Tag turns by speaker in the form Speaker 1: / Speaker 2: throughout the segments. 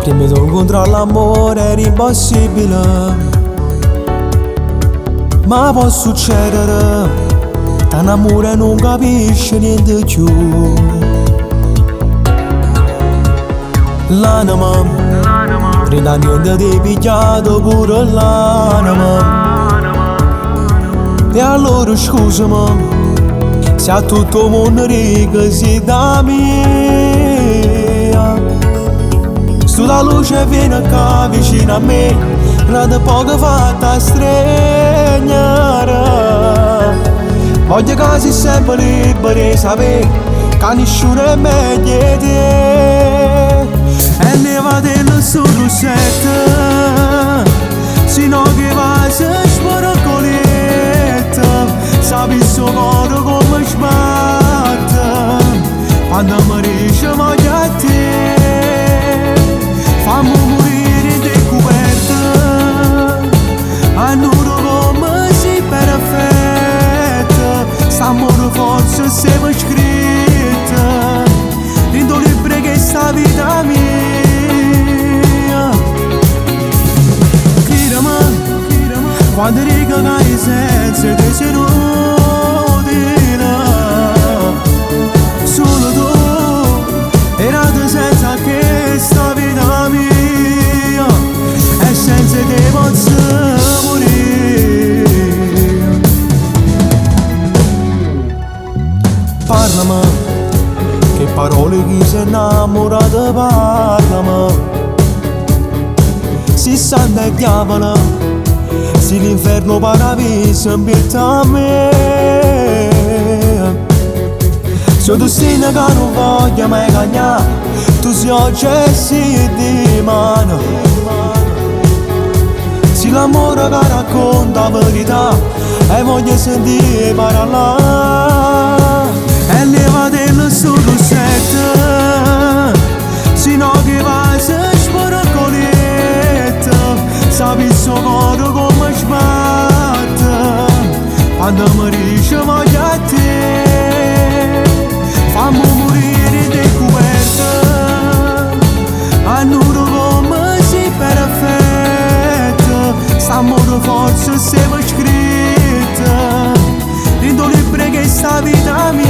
Speaker 1: Che mi sono contro l'amore era impossibile, ma può succedere. T'annamore non capisce niente più. L'anima, 30 anni ti pigliato pure l'anima. E allora scusami, se a tutto il mondo dico sei da mia. Sto la luce viene qua vicino a me, rada poco fatta stregnare. Voglio che sei sempre libero di sapere che nessuno è meglio di te. E levate il solo set, sino che va a sporcoletta. Sapi il suo cuore come sbatte quando mi dice voglio a te. Fammi morire in decoperta, annuro come sei perfetta. S'amore forse sempre scritta in due libri che sta vita mia. Cridami quando dico che hai senza te sei inutile. Solo tu e nata senza che sta vita mia, e senza te posso morire. Parlami, che parole chi si è innamorato parlami. Si sente il diavolo, se l'inferno paradiso invita a me. Se tu sei che non voglio mai cagnare, tu sei oggi e sei di mano. Se l'amore che racconta la verità e voglio sentire parlare. E levate il solo set, sino che va a sporcoletta. Sapi il suo cuore come sbatte quando mi dice voglio a te. Fammi morire in decoperta, annuro come sei perfetta. S'amore forse sempre scritta in due libri che sta vita mia.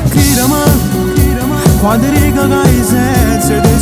Speaker 1: Cridami quando dico che hai senza te